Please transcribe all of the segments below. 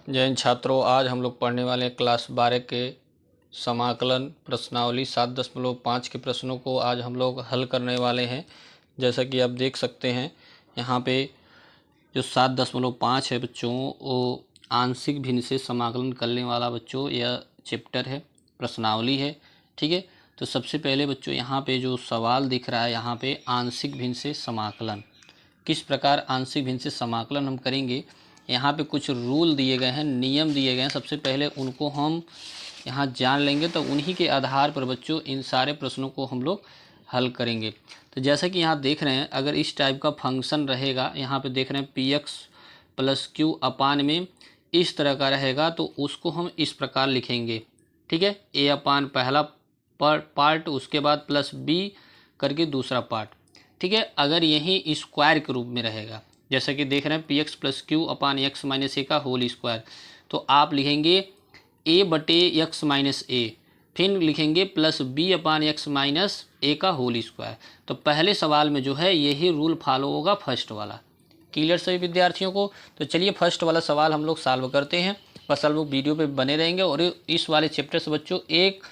जय हिंद छात्रों, आज हम लोग पढ़ने वाले हैं क्लास 12 के समाकलन प्रश्नावली 7.5 के प्रश्नों को आज हम लोग हल करने वाले हैं। जैसा कि आप देख सकते हैं यहाँ पे जो 7.5 है बच्चों, वो आंशिक भिन्न से समाकलन करने वाला बच्चों यह चैप्टर है, प्रश्नावली है। ठीक है, तो सबसे पहले बच्चों यहाँ पे जो सवाल दिख रहा है, यहाँ पे आंशिक भिन्न से समाकलन, किस प्रकार आंशिक भिन्न से समाकलन हम करेंगे। यहाँ पे कुछ रूल दिए गए हैं, नियम दिए गए हैं। सबसे पहले उनको हम यहाँ जान लेंगे, तो उन्हीं के आधार पर बच्चों इन सारे प्रश्नों को हम लोग हल करेंगे। तो जैसा कि यहाँ देख रहे हैं, अगर इस टाइप का फंक्शन रहेगा, यहाँ पे देख रहे हैं px प्लस क्यू अपान में इस तरह का रहेगा, तो उसको हम इस प्रकार लिखेंगे। ठीक है, a अपान पहला पार्ट, उसके बाद प्लस b करके दूसरा पार्ट। ठीक है, अगर यही स्क्वायर के रूप में रहेगा, जैसा कि देख रहे हैं px प्लस क्यू अपान एक्स माइनस ए का होल स्क्वायर, तो आप लिखेंगे a बटे एक्स माइनस ए, फिर लिखेंगे प्लस b अपान एक्स माइनस ए का होल स्क्वायर। तो पहले सवाल में जो है यही रूल फॉलो होगा, फर्स्ट वाला। क्लियर सभी विद्यार्थियों को? तो चलिए फर्स्ट वाला सवाल हम लोग सॉल्व करते हैं। बस सब लोग वीडियो पे बने रहेंगे। और इस वाले चैप्टर से बच्चों एक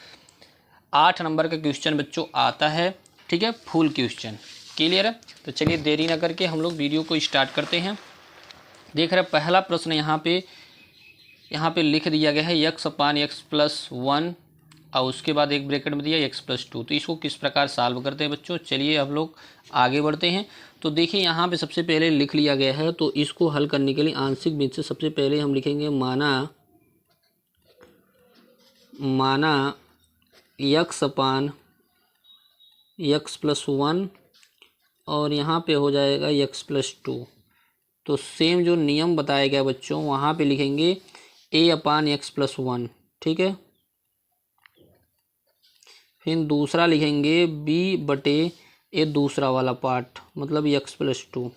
8 नंबर का क्वेश्चन बच्चों आता है। ठीक है, फुल क्वेश्चन। क्लियर है? तो चलिए देरी ना करके हम लोग वीडियो को स्टार्ट करते हैं। देख रहे हैं पहला प्रश्न यहाँ पे लिख दिया गया है एक्स अपान एक्स प्लस 1 और उसके बाद एक ब्रैकेट में दिया एक्स प्लस 2। तो इसको किस प्रकार सॉल्व करते हैं बच्चों, चलिए हम लोग आगे बढ़ते हैं। तो देखिए यहाँ पे सबसे पहले लिख लिया गया है, तो इसको हल करने के लिए आंशिक भिन्न से सबसे पहले हम लिखेंगे माना एक्स अपान एक्स प्लस 1 और यहाँ पे हो जाएगा एक्स प्लस 2। तो सेम जो नियम बताया गया बच्चों, वहाँ पे लिखेंगे a अपान एक्स प्लस 1। ठीक है, फिर दूसरा लिखेंगे b बटे ए दूसरा वाला पार्ट, मतलब एक्स प्लस 2।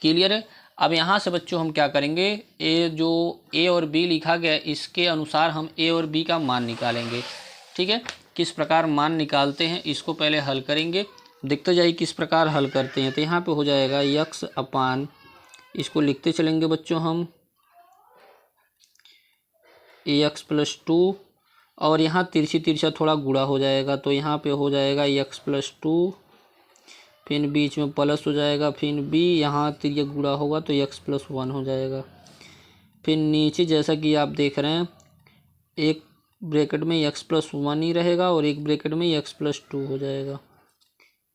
क्लियर है? अब यहाँ से बच्चों हम क्या करेंगे, जो a और b लिखा गया है इसके अनुसार हम a और b का मान निकालेंगे। ठीक है, किस प्रकार मान निकालते हैं इसको पहले हल करेंगे, देखते जाइए किस प्रकार हल करते हैं। तो यहाँ पे हो जाएगा यक्स अपान, इसको लिखते चलेंगे बच्चों हम एक्स प्लस 2, और यहाँ तिरछी तिरछा थोड़ा गुणा हो जाएगा, तो यहाँ पे हो जाएगा एक्स प्लस 2, फिर बीच में प्लस हो जाएगा, फिर b यहाँ तिरछा गुणा होगा तो एक्स प्लस 1 हो जाएगा। फिर नीचे जैसा कि आप देख रहे हैं एक ब्रैकेट में एक्स प्लस 1 ही रहेगा और एक ब्रैकेट में एक्स प्लस 2 हो जाएगा।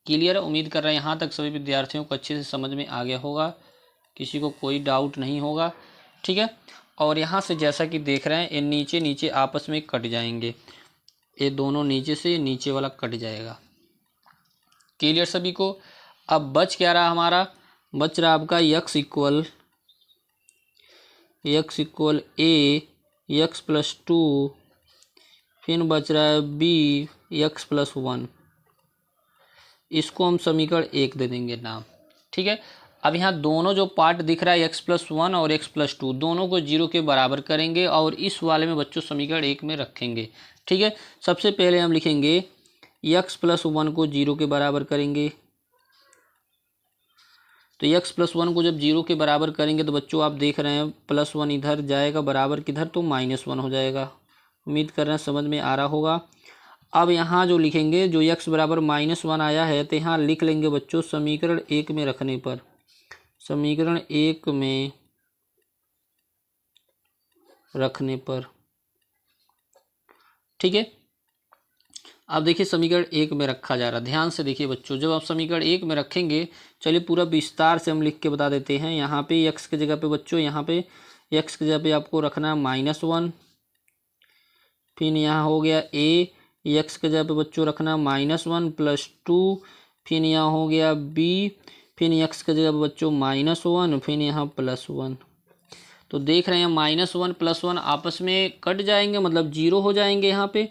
क्लियर है? उम्मीद कर रहे हैं यहाँ तक सभी विद्यार्थियों को अच्छे से समझ में आ गया होगा, किसी को कोई डाउट नहीं होगा। ठीक है, और यहाँ से जैसा कि देख रहे हैं ये नीचे नीचे आपस में कट जाएंगे, ये दोनों नीचे से नीचे वाला कट जाएगा। क्लियर सभी को? अब बच क्या रहा हमारा, बच रहा आपका यक्स इक्वल ए एक्स प्लस 2, फिर बच रहा है बी एक्स प्लस 1। इसको हम समीकरण 1 दे देंगे नाम। ठीक है, अब यहाँ दोनों जो पार्ट दिख रहा है एक्स प्लस 1 और एक्स प्लस 2, दोनों को 0 के बराबर करेंगे और इस वाले में बच्चों समीकरण 1 में रखेंगे। ठीक है, सबसे पहले हम लिखेंगे एक्स प्लस 1 को 0 के बराबर करेंगे। तो एक्स प्लस 1 को जब 0 के बराबर करेंगे तो बच्चों आप देख रहे हैं प्लस 1 इधर जाएगा, बराबर किधर, तो -1 हो जाएगा। उम्मीद कर रहे हैं समझ में आ रहा होगा। अब यहाँ जो लिखेंगे, जो x बराबर -1 आया है, तो यहाँ लिख लेंगे बच्चों समीकरण 1 में रखने पर, समीकरण 1 में रखने पर। ठीक है, अब देखिए समीकरण 1 में रखा जा रहा है, ध्यान से देखिए बच्चों। जब आप समीकरण 1 में रखेंगे, चलिए पूरा विस्तार से हम लिख के बता देते हैं। यहाँ पे x की जगह पे बच्चों, यहाँ पे x की जगह पे आपको रखना है -1, फिर यहाँ हो गया a, एक्स के जगह पे बच्चों रखना -1 प्लस 2, फिर यहाँ हो गया b, फिर एक्स के जगह पे बच्चों -1, फिर यहाँ +1। तो देख रहे हैं -1 प्लस 1 आपस में कट जाएंगे, मतलब 0 हो जाएंगे यहाँ पे।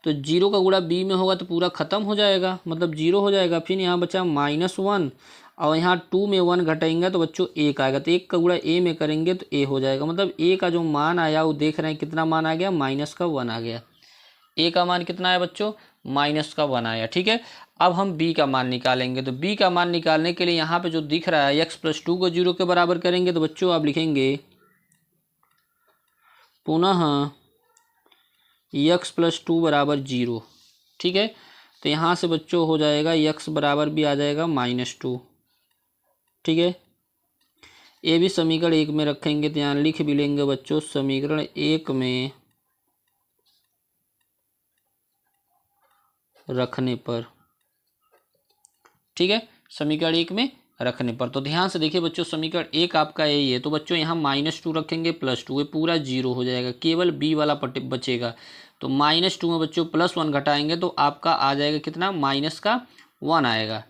तो 0 का गुणा b में होगा तो पूरा ख़त्म हो जाएगा, मतलब 0 हो जाएगा। फिर यहाँ बचा -1 और यहाँ 2 में 1 घटाएंगे तो बच्चों 1 आएगा, तो 1 का गुणा a में करेंगे तो a हो जाएगा। मतलब a का जो मान आया वो देख रहे हैं कितना मान आ गया, -1 आ गया। a का मान कितना है बच्चों, -1 आया। ठीक है, अब हम b का मान निकालेंगे। तो b का मान निकालने के लिए यहाँ पे जो दिख रहा है x प्लस 2 को 0 के बराबर करेंगे, तो बच्चों आप लिखेंगे पुनः यक्स प्लस 2 बराबर 0। ठीक है, तो यहाँ से बच्चों हो जाएगा यक्स बराबर भी आ जाएगा -2। ठीक है, ये भी समीकरण 1 में रखेंगे तो यहाँ लिख भी लेंगे बच्चों समीकरण 1 में रखने पर। ठीक है, समीकरण 1 में रखने पर तो ध्यान से देखिए बच्चों, समीकरण 1 आपका यही है, तो बच्चों यहाँ -2 रखेंगे +2, ये पूरा 0 हो जाएगा, केवल बी वाला पट बचेगा। तो -2 में बच्चों +1 घटाएंगे तो आपका आ जाएगा कितना, -1 आएगा।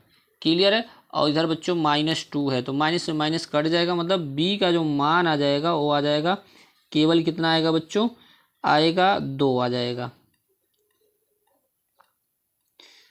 क्लियर है, और इधर बच्चों -2 है तो माइनस से माइनस कट जाएगा, मतलब बी का जो मान आ जाएगा वो आ जाएगा केवल कितना आएगा बच्चों, आएगा 2 आ जाएगा।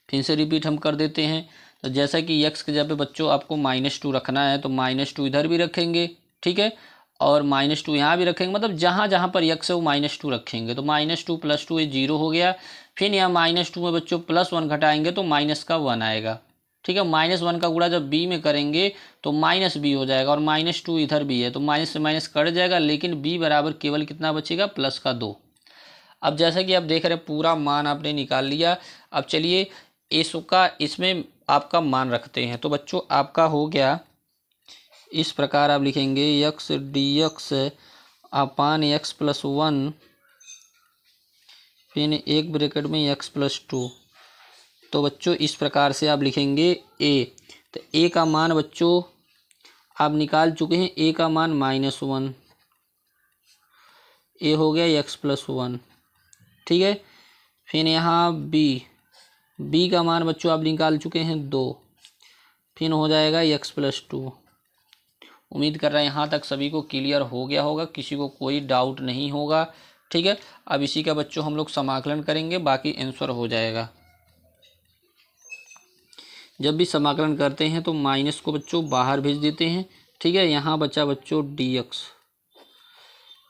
फिर से रिपीट हम कर देते हैं, तो जैसा कि यक्स के जगह पे बच्चों आपको -2 रखना है तो -2 इधर भी रखेंगे। ठीक है, और -2 यहाँ भी रखेंगे, मतलब जहाँ जहाँ पर यक्स है वो -2 रखेंगे। तो -2 + 2 ये 0 हो गया। फिर यहाँ -2 में बच्चों +1 घटाएंगे तो -1 आएगा। ठीक है, -1 का गुणा जब बी में करेंगे तो -b हो जाएगा, और -2 इधर भी है तो माइनस से माइनस कट जाएगा, लेकिन b बराबर केवल कितना बचेगा, +2। अब जैसा कि आप देख रहे हैं पूरा मान आपने निकाल लिया। अब चलिए इसका इसमें आपका मान रखते हैं, तो बच्चों आपका हो गया इस प्रकार, आप लिखेंगे यक्स dx अपान x+1, फिर एक ब्रैकेट में x+2। तो बच्चों इस प्रकार से आप लिखेंगे a। तो a का मान बच्चों आप निकाल चुके हैं, a का मान -1, a हो गया x+1। ठीक है, फिर यहाँ b का मान बच्चों आप निकाल चुके हैं 2, फिर हो जाएगा x+2। उम्मीद कर रहे हैं यहाँ तक सभी को क्लियर हो गया होगा, किसी को कोई डाउट नहीं होगा। ठीक है, अब इसी का बच्चों हम लोग समाकलन करेंगे, बाकी आंसर हो जाएगा। जब भी समाकलन करते हैं तो माइनस को बच्चों बाहर भेज देते हैं। ठीक है, यहाँ बचा बच्चों dx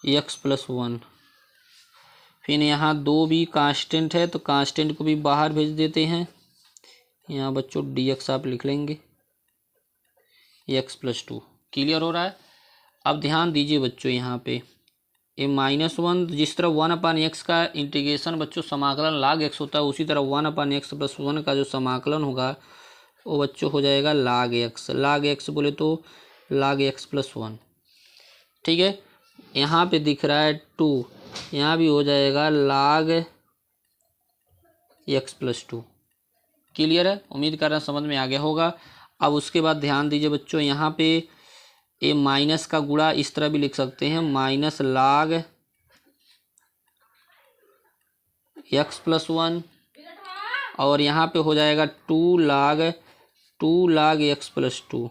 x+1, फिर यहाँ 2 भी कांस्टेंट है तो कांस्टेंट को भी बाहर भेज देते हैं। यहाँ बच्चों dx आप लिख लेंगे x+2। क्लियर हो रहा है। अब ध्यान दीजिए बच्चों, यहाँ पे ये -1 जिस तरह 1/x का इंटीग्रेशन बच्चों समाकलन log x होता है, उसी तरह 1/x+1 का जो समाकलन होगा वो बच्चों हो जाएगा log x। log x बोले तो log x+1। ठीक है, यहाँ पे दिख रहा है 2, यहाँ भी हो जाएगा log x+2। क्लियर है, उम्मीद कर रहे हैं समझ में आ गया होगा। अब उसके बाद ध्यान दीजिए बच्चों, यहाँ पे ये माइनस का गुणा इस तरह भी लिख सकते हैं, -log x+1, और यहाँ पे हो जाएगा 2 log x+2।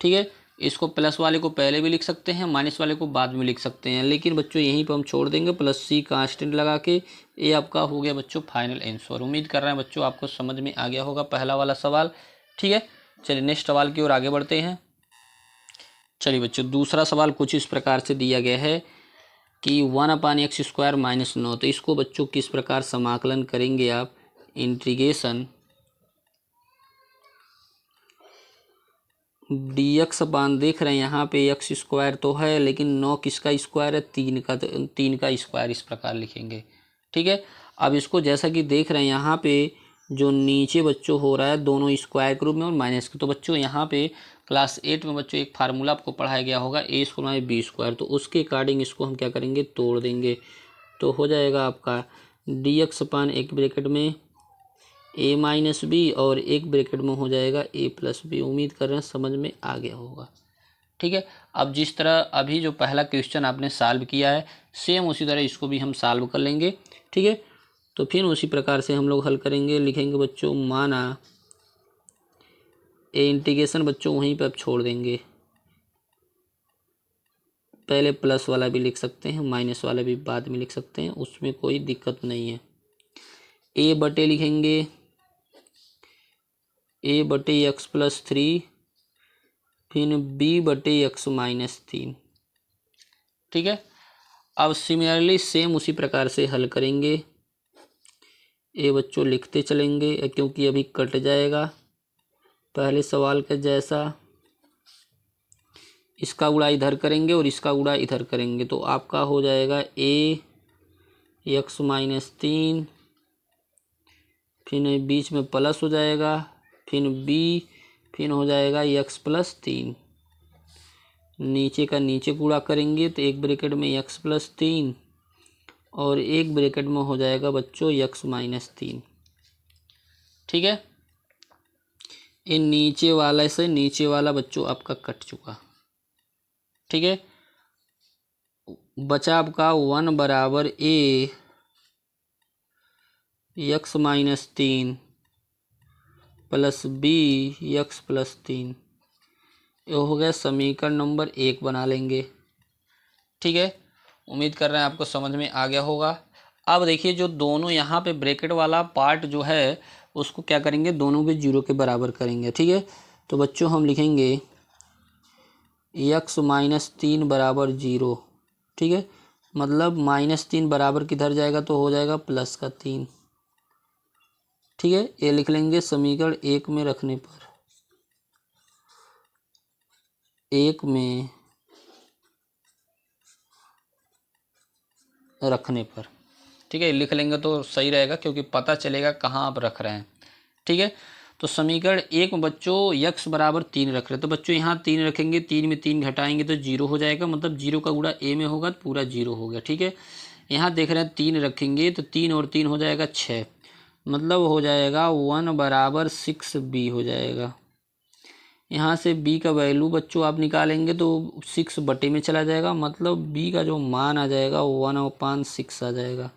ठीक है, इसको प्लस वाले को पहले भी लिख सकते हैं, माइनस वाले को बाद में लिख सकते हैं, लेकिन बच्चों यहीं पर हम छोड़ देंगे +c कांस्टेंट लगा के। ये आपका हो गया बच्चों फाइनल आंसर। उम्मीद कर रहे हैं बच्चों आपको समझ में आ गया होगा पहला वाला सवाल। ठीक है, चलिए नेक्स्ट सवाल की ओर आगे बढ़ते हैं। चलिए बच्चों, दूसरा सवाल कुछ इस प्रकार से दिया गया है कि 1/x² -9। तो इसको बच्चों किस प्रकार समाकलन करेंगे आप, इंटीग्रेशन dx अपान, देख रहे हैं यहाँ पे x² तो है, लेकिन 9 किसका स्क्वायर है, 3 का, तो 3 का स्क्वायर इस प्रकार लिखेंगे। ठीक है, अब इसको जैसा कि देख रहे हैं यहाँ पे जो नीचे बच्चों हो रहा है दोनों स्क्वायर के रूप में और माइनस के, तो बच्चों यहाँ पे क्लास 8 में बच्चों एक फार्मूला आपको पढ़ाया गया होगा a² b², तो उसके अकॉर्डिंग इसको हम क्या करेंगे, तोड़ देंगे। तो हो जाएगा आपका dx अपान एक ब्रैकेट में a - b और एक ब्रैकेट में हो जाएगा a+b। उम्मीद कर रहे हैं समझ में आ गया होगा। ठीक है, अब जिस तरह अभी जो पहला क्वेश्चन आपने सॉल्व किया है, सेम उसी तरह इसको भी हम सॉल्व कर लेंगे। ठीक है, तो फिर उसी प्रकार से हम लोग हल करेंगे। लिखेंगे बच्चों, माना ए इंटीग्रेशन बच्चों वहीं पर अब छोड़ देंगे, पहले प्लस वाला भी लिख सकते हैं, माइनस वाला भी बाद में लिख सकते हैं, उसमें कोई दिक्कत नहीं है। a बटे लिखेंगे a/x+3, फिर b/x-3। ठीक है, अब सिमिलरली सेम उसी प्रकार से हल करेंगे। ये बच्चों लिखते चलेंगे क्योंकि अभी कट जाएगा, पहले सवाल का जैसा इसका गुणा इधर करेंगे और इसका गुणा इधर करेंगे तो आपका हो जाएगा ए एक्स माइनस 3, फिर बीच में प्लस हो जाएगा, फिर बी, फिर हो जाएगा एक्स प्लस 3। नीचे का नीचे गुणा करेंगे तो एक ब्रैकेट में एक्स प्लस 3 और एक ब्रैकेट में हो जाएगा बच्चों एक्स माइनस 3। ठीक है, ये नीचे वाला से नीचे वाला बच्चों आपका कट चुका। ठीक है, बचा आपका 1 बराबर a x minus 3 plus b x plus 3। ये हो गया समीकरण नंबर 1 बना लेंगे। ठीक है, उम्मीद कर रहे हैं आपको समझ में आ गया होगा। अब देखिए जो दोनों यहाँ पे ब्रैकेट वाला पार्ट जो है उसको क्या करेंगे, दोनों भी 0 के बराबर करेंगे। ठीक है, तो बच्चों हम लिखेंगे एक्स माइनस 3 बराबर 0। ठीक है, मतलब -3 बराबर किधर जाएगा तो हो जाएगा प्लस का 3। ठीक है, ये लिख लेंगे समीकरण 1 में रखने पर, 1 में रखने पर। ठीक है, लिख लेंगे तो सही रहेगा क्योंकि पता चलेगा कहाँ आप रख रहे हैं। ठीक है, तो समीकरण 1 में बच्चों x बराबर 3 रख रहे हैं तो बच्चों यहाँ 3 रखेंगे, 3 में 3 घटाएंगे तो 0 हो जाएगा, मतलब 0 का गुणा a में होगा तो पूरा 0 हो गया। ठीक है, यहाँ देख रहे हैं 3 रखेंगे तो 3 और 3 हो जाएगा 6, मतलब हो जाएगा 1 बराबर 6b हो जाएगा। यहाँ से b का वैल्यू बच्चों आप निकालेंगे तो 6 बटे में चला जाएगा, मतलब b का जो मान आ जाएगा 1/6 आ जाएगा।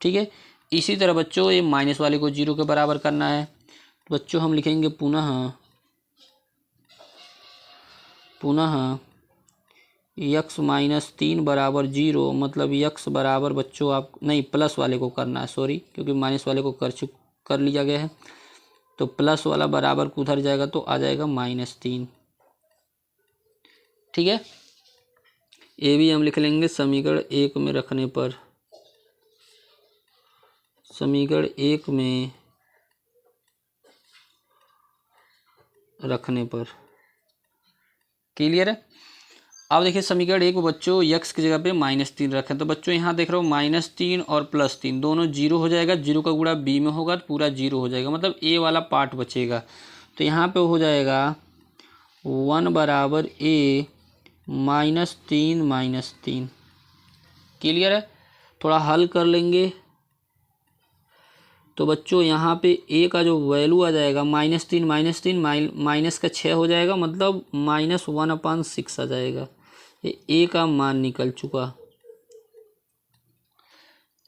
ठीक है, इसी तरह बच्चों ये माइनस वाले को 0 के बराबर करना है तो बच्चों हम लिखेंगे पुनः x माइनस 3 बराबर 0, मतलब x बराबर बच्चों आप नहीं प्लस वाले को करना है, सॉरी, क्योंकि माइनस वाले को कर लिया गया है। तो प्लस वाला बराबर उधर जाएगा तो आ जाएगा -3। ठीक है, ये भी हम लिख लेंगे समीकरण 1 में रखने पर, समीकरण 1 में रखने पर। क्लियर है। अब देखिए समीकरण 1 में बच्चों x की जगह पे -3 रखें तो बच्चों यहाँ देख रहे हो -3 और +3 दोनों 0 हो जाएगा, 0 का गुणा b में होगा तो पूरा 0 हो जाएगा, मतलब a वाला पार्ट बचेगा। तो यहाँ पे हो जाएगा 1 बराबर a -3 क्लियर है। थोड़ा हल कर लेंगे तो बच्चों यहाँ पे a का जो वैल्यू आ जाएगा -3 माइनस का 6 हो जाएगा, मतलब -1/6 आ जाएगा। ये a का मान निकल चुका,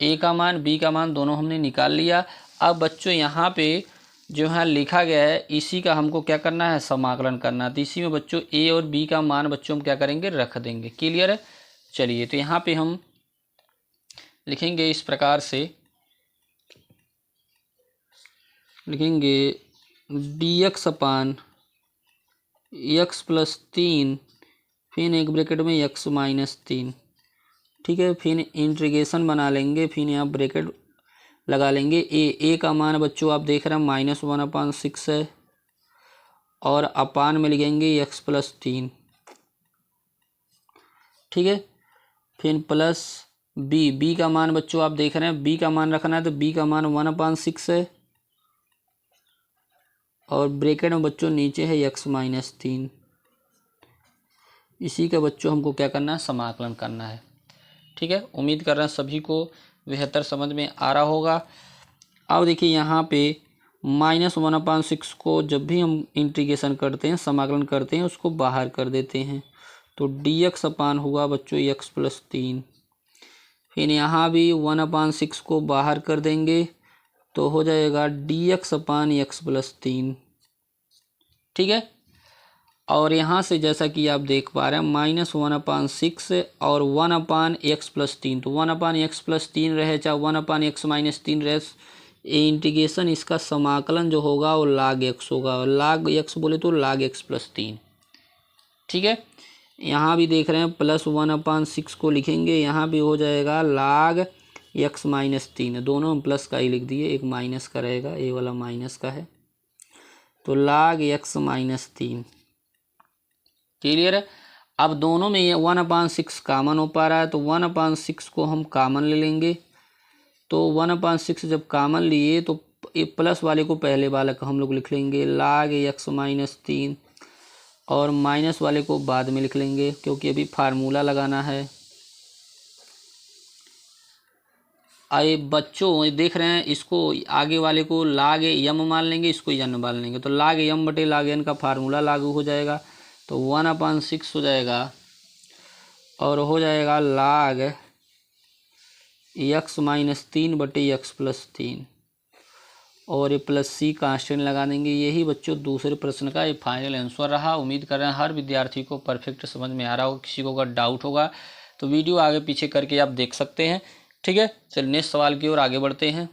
a का मान b का मान दोनों हमने निकाल लिया। अब बच्चों यहाँ पे जो यहाँ लिखा गया है इसी का हमको क्या करना है, समाकलन करना है। तो इसी में बच्चों a और b का मान बच्चों हम क्या करेंगे, रख देंगे। क्लियर है। चलिए तो यहाँ पे हम लिखेंगे इस प्रकार से, लिखेंगे dx अपान x प्लस 3, फिर एक ब्रैकेट में x माइनस 3। ठीक है, फिर इंटीग्रेशन बना लेंगे, फिर यहाँ ब्रैकेट लगा लेंगे। a का मान बच्चों आप देख रहे हैं -1/6 है और अपान में लिखेंगे x प्लस 3। ठीक है, फिर प्लस b का मान बच्चों आप देख रहे हैं, b का मान रखना है तो b का मान 1/6 है और ब्रैकेट में बच्चों नीचे है x माइनस 3। इसी का बच्चों हमको क्या करना है, समाकलन करना है। ठीक है, उम्मीद कर रहे हैं सभी को बेहतर समझ में आ रहा होगा। अब देखिए यहाँ पे -1/6 को जब भी हम इंटीग्रेशन करते हैं, समाकलन करते हैं, उसको बाहर कर देते हैं तो dx अपान हुआ बच्चों x प्लस 3। फिर यहाँ भी 1/6 को बाहर कर देंगे तो हो जाएगा dx अपान x प्लस 3। ठीक है, और यहाँ से जैसा कि आप देख पा रहे हैं -1/6 और 1/x प्लस 3, तो 1/x प्लस 3 रहे चाहे 1/x माइनस 3 रहे, ये इंटीग्रेशन इसका समाकलन जो होगा वो log x होगा, और log x बोले तो log x प्लस 3। ठीक है, यहाँ भी देख रहे हैं +1/6 को लिखेंगे, यहाँ भी हो जाएगा log x माइनस 3, दोनों हम प्लस का ही लिख दिए, एक माइनस का रहेगा, ये वाला माइनस का है, तो log x माइनस 3। क्लियर है। अब दोनों में ये 1/6 कॉमन हो पा रहा है, तो 1/6 को हम कॉमन ले लेंगे। तो 1/6 जब कॉमन लिए तो ये प्लस वाले को पहले वाला का हम लोग लिख लेंगे log x - 3, और माइनस वाले को बाद में लिख लेंगे क्योंकि अभी फार्मूला लगाना है। आए बच्चों ये देख रहे हैं, इसको आगे वाले को log m मान लेंगे, इसको n मान लेंगे, तो log m बटे log n का फार्मूला लागू हो जाएगा। तो 1/6 हो जाएगा और हो जाएगा log x - 3 बटे x + 3, और ये प्लस सी कांस्टेंट लगा देंगे। यही बच्चों दूसरे प्रश्न का ये फाइनल आंसर रहा। उम्मीद कर रहे हैं हर विद्यार्थी को परफेक्ट समझ में आ रहा होगा। किसी को अगर डाउट होगा तो वीडियो आगे पीछे करके आप देख सकते हैं। ठीक है, चलिए नेक्स्ट सवाल की ओर आगे बढ़ते हैं।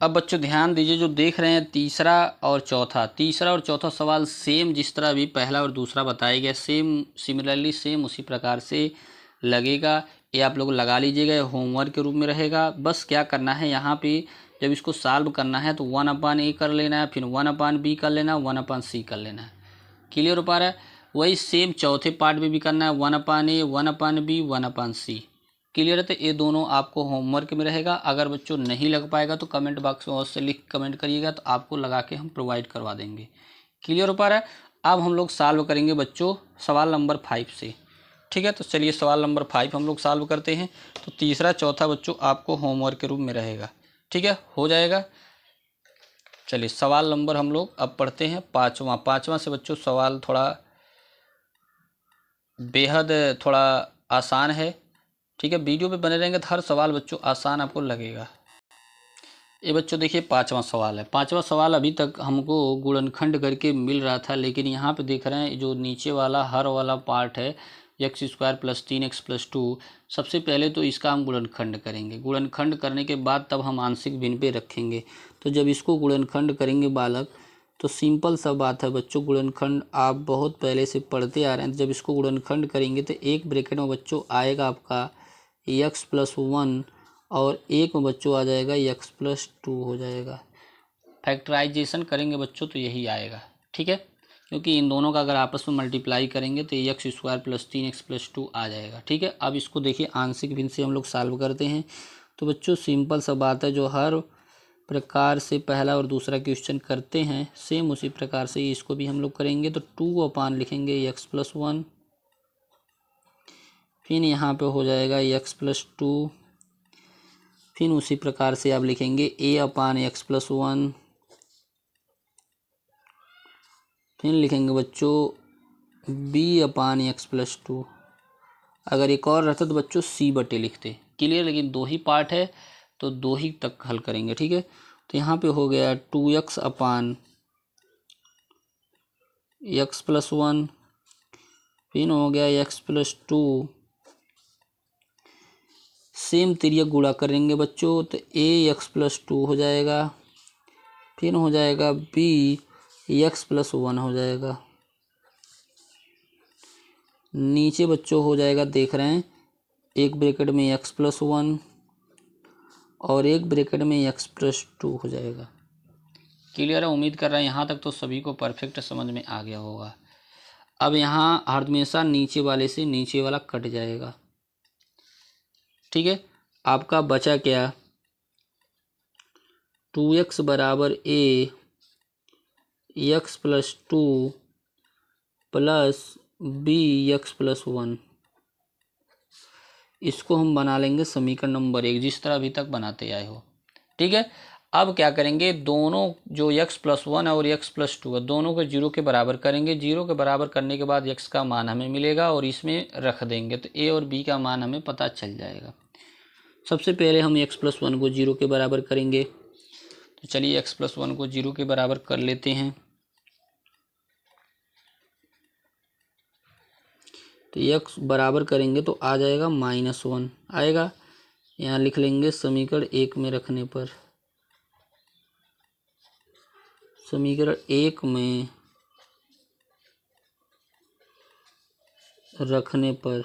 अब बच्चों ध्यान दीजिए, जो देख रहे हैं तीसरा और चौथा सवाल सेम जिस तरह अभी पहला और दूसरा बताया गया, सिमिलरली सेम उसी प्रकार से लगेगा। ये आप लोग लगा लीजिएगा, होमवर्क के रूप में रहेगा। बस क्या करना है, यहाँ पे जब इसको सॉल्व करना है तो 1/a कर लेना है, फिर 1/b कर लेना है, 1/c कर लेना है। क्लियर हो पा रहा है। वही सेम चौथे पार्ट में भी करना है, 1/a, 1/b, 1/c। क्लियर है। तो ये दोनों आपको होमवर्क में रहेगा। अगर बच्चों नहीं लग पाएगा तो कमेंट बॉक्स में अवश्य लिख कमेंट करिएगा, तो आपको लगा के हम प्रोवाइड करवा देंगे। क्लियर हो पा रहा है। अब हम लोग सॉल्व करेंगे बच्चों सवाल नंबर 5 से। ठीक है, तो चलिए सवाल नंबर 5 हम लोग सॉल्व करते हैं। तो तीसरा चौथा बच्चों आपको होमवर्क के रूप में रहेगा। ठीक है, हो जाएगा। चलिए सवाल नंबर हम लोग अब पढ़ते हैं पाँचवा से बच्चों सवाल थोड़ा बेहद थोड़ा आसान है। ठीक है, वीडियो पे बने रहेंगे तो हर सवाल बच्चों आसान आपको लगेगा। ये बच्चों देखिए पाँचवा सवाल है। पाँचवा सवाल अभी तक हमको गुणनखंड करके मिल रहा था, लेकिन यहाँ पे देख रहे हैं जो नीचे वाला हर वाला पार्ट है x² + 3x + 2, सबसे पहले तो इसका हम गुणनखंड करेंगे। गुणनखंड करने के बाद तब हम आंशिक भिन्न पे रखेंगे। तो जब इसको गुणनखंड करेंगे बालक, तो सिंपल सा बात है बच्चों, गुणनखंड आप बहुत पहले से पढ़ते आ रहे हैं। जब इसको गुणनखंड करेंगे तो एक ब्रैकेट में बच्चों आएगा आपका x + 1, और एक में बच्चों आ जाएगा x + 2 हो जाएगा। फैक्टराइजेशन करेंगे बच्चों तो यही आएगा। ठीक है, क्योंकि इन दोनों का अगर आपस में मल्टीप्लाई करेंगे तो x² + 3x + 2 आ जाएगा। ठीक है, अब इसको देखिए आंशिक भिन्न से हम लोग सॉल्व करते हैं। तो बच्चों सिंपल सा बात है, जो हर प्रकार से पहला और दूसरा क्वेश्चन करते हैं सेम उसी प्रकार से इसको भी हम लोग करेंगे। तो 2 लिखेंगे x + 1, फिर यहाँ पे हो जाएगा x + 2, फिर उसी प्रकार से आप लिखेंगे a/x + 1, फिर लिखेंगे बच्चों b/x + 2। अगर एक और रहता तो बच्चों c बटे लिखते। क्लियर, लेकिन दो ही पार्ट है तो दो ही तक हल करेंगे। ठीक है, तो यहाँ पे हो गया 2x/x + 1, फिर हो गया x + 2, सेम तिर्यक गुणा करेंगे बच्चों तो ax + 2 हो जाएगा, फिर हो जाएगा bx + 1 हो जाएगा। नीचे बच्चों हो जाएगा, देख रहे हैं एक ब्रैकेट में x + 1 और एक ब्रैकेट में x + 2 हो जाएगा। क्लियर है। उम्मीद कर रहे हैं यहाँ तक तो सभी को परफेक्ट समझ में आ गया होगा। अब यहाँ हमेशा नीचे वाले से नीचे वाला कट जाएगा। ठीक है, आपका बचा क्या, 2x = a x + 2 + bx + 1। इसको हम बना लेंगे समीकरण नंबर 1, जिस तरह अभी तक बनाते आए हो। ठीक है, अब क्या करेंगे, दोनों जो x + 1 और x + 2 है दोनों को 0 के बराबर करेंगे। 0 के बराबर करने के बाद x का मान हमें मिलेगा और इसमें रख देंगे तो a और b का मान हमें पता चल जाएगा। सबसे पहले हम x + 1 को 0 के बराबर करेंगे। तो चलिए x + 1 को 0 के बराबर कर लेते हैं। तो x बराबर करेंगे तो आ जाएगा -1 आएगा। यहाँ लिख लेंगे समीकरण 1 में रखने पर, समीकरण 1 में रखने पर।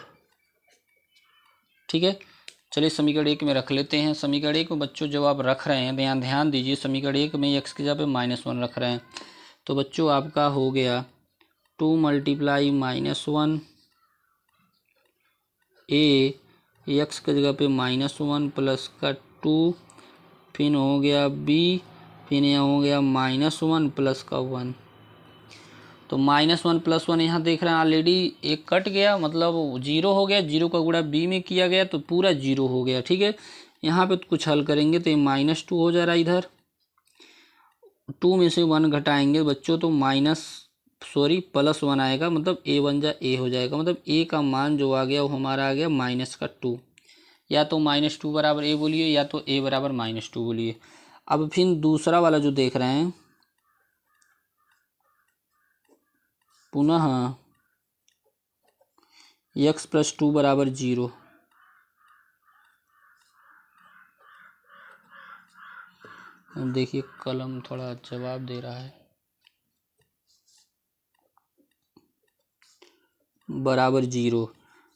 ठीक है, चलिए समीकरण 1 में रख लेते हैं। समीकरण 1 में बच्चों जब आप रख रहे हैं ध्यान दीजिए, समीकरण 1 में x की जगह पे -1 रख रहे हैं। तो बच्चों आपका हो गया 2 मल्टीप्लाई -1 ए एक्स की जगह पे -1 प्लस का 2, फिर हो गया बी, फिर यहाँ हो गया -1 प्लस का 1। तो -1 प्लस 1 यहाँ देख रहे हैं ऑलरेडी एक कट गया, मतलब 0 हो गया। 0 का गुणा बी में किया गया तो पूरा 0 हो गया। ठीक है, यहाँ पे कुछ हल करेंगे तो ये -2 हो जा रहा है। इधर 2 में से 1 घटाएंगे बच्चों तो +1 आएगा, मतलब ए बन जा ए हो जाएगा। मतलब ए का मान जो आ गया वो हमारा आ गया -2। या तो -2 बराबर ए बोलिए, या तो ए बराबर -2 बोलिए। अब फिर दूसरा वाला जो देख रहे हैं, पुनः x + 2 बराबर 0। देखिए कलम थोड़ा जवाब दे रहा है, बराबर 0।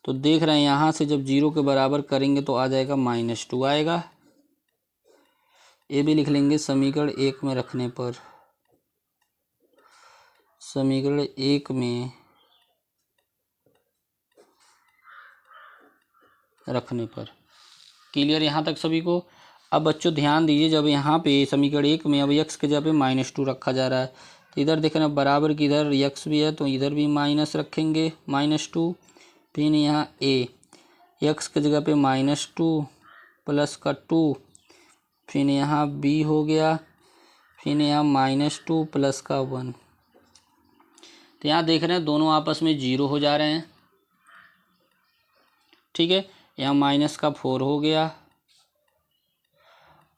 तो देख रहे हैं यहाँ से जब 0 के बराबर करेंगे तो आ जाएगा -2 आएगा। ये भी लिख लेंगे समीकरण 1 में रखने पर। समीकरण 1 में रखने पर क्लियर यहाँ तक सभी को। अब बच्चों ध्यान दीजिए, जब यहाँ पे समीकरण 1 में अब x के जगह पे -2 रखा जा रहा है तो इधर देख रहे हैं बराबर की इधर x भी है तो इधर भी माइनस रखेंगे -2। फिर यहाँ a x के जगह पे -2 प्लस का 2, फिर यहाँ b हो गया, फिर यहाँ -2 प्लस का 1। तो यहाँ देख रहे हैं दोनों आपस में 0 हो जा रहे हैं। ठीक है, यहाँ -4 हो गया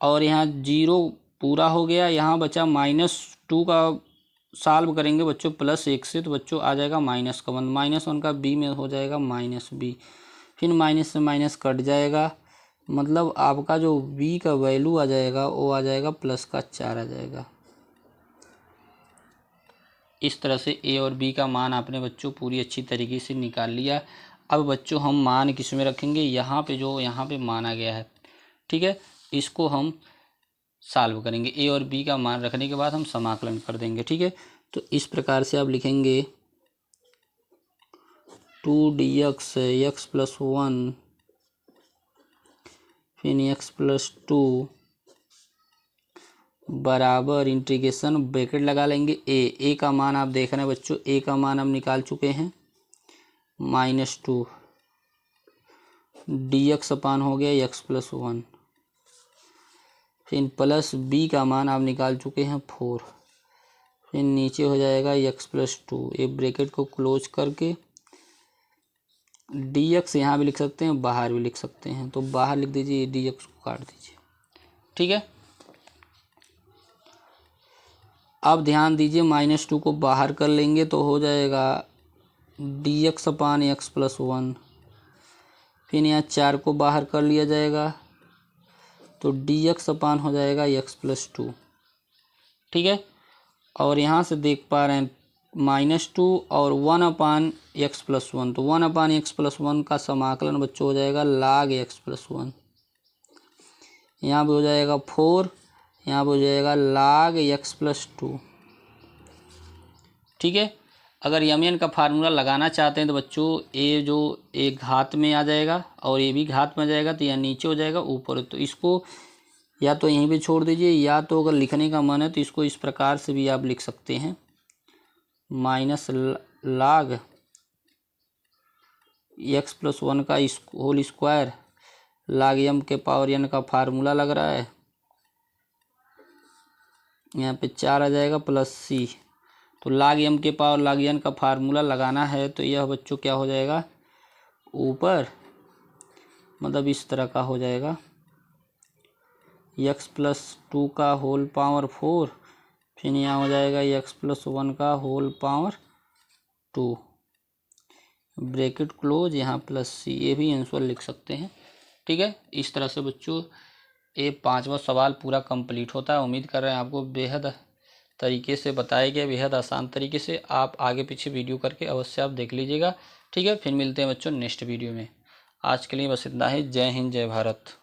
और यहाँ 0 पूरा हो गया। यहाँ बचा -2 का सॉल्व करेंगे बच्चों +1 से तो बच्चों आ जाएगा -1 -1 का b में हो जाएगा -b, फिर माइनस से माइनस कट जाएगा, मतलब आपका जो b का वैल्यू आ जाएगा वो आ जाएगा +4 आ जाएगा। इस तरह से a और b का मान आपने बच्चों पूरी अच्छी तरीके से निकाल लिया। अब बच्चों हम मान किस में रखेंगे, यहाँ पे जो यहाँ पे माना गया है। ठीक है, इसको हम सॉल्व करेंगे। a और b का मान रखने के बाद हम समाकलन कर देंगे। ठीक है, तो इस प्रकार से आप लिखेंगे 2dx x + 1 फिर x + 2 बराबर इंटीग्रेशन ब्रैकेट लगा लेंगे a का मान आप देख रहे हैं बच्चों, a का मान हम निकाल चुके हैं -2 dx अपान हो गया x + 1, फिर प्लस b का मान आप निकाल चुके हैं 4, फिर नीचे हो जाएगा x + 2। ये ब्रैकेट को क्लोज करके dx यहाँ भी लिख सकते हैं, बाहर भी लिख सकते हैं, तो बाहर लिख दीजिए, dx को काट दीजिए। ठीक है, अब ध्यान दीजिए -2 को बाहर कर लेंगे तो हो जाएगा dx अपान x + 1, फिर यहाँ 4 को बाहर कर लिया जाएगा तो dx अपान हो जाएगा x + 2। ठीक है, और यहाँ से देख पा रहे हैं -2 और 1 अपान x + 1, तो 1 अपान x + 1 का समाकलन बच्चों हो जाएगा log x + 1। यहाँ पे हो जाएगा 4, यहाँ पे हो जाएगा log x + 2। ठीक है, अगर यमन का फार्मूला लगाना चाहते हैं तो बच्चों ए जो एक घात में आ जाएगा और ये भी घात में आ जाएगा, तो यह नीचे हो जाएगा ऊपर। तो इसको या तो यहीं पे छोड़ दीजिए, या तो अगर लिखने का मन है तो इसको इस प्रकार से भी आप लिख सकते हैं -log x + 1 का होल स्क्वायर log m के पावर n का फार्मूला लग रहा है, यहाँ पे 4 आ जाएगा प्लस c। तो log m के पावर log n का फार्मूला लगाना है तो यह बच्चों क्या हो जाएगा ऊपर, मतलब इस तरह का हो जाएगा x + 2 का होल पावर 4, फिर यहाँ हो जाएगा x + 1 का होल पावर 2, ब्रैकेट क्लोज, यहाँ +c। ये भी आंसर लिख सकते हैं। ठीक है, इस तरह से बच्चों ये 5वां सवाल पूरा कंप्लीट होता है। उम्मीद कर रहे हैं आपको बेहद तरीके से बताया गया, बेहद आसान तरीके से। आप आगे पीछे वीडियो करके अवश्य आप देख लीजिएगा। ठीक है, फिर मिलते हैं बच्चों नेक्स्ट वीडियो में। आज के लिए बस इतना ही। जय हिंद, जय भारत।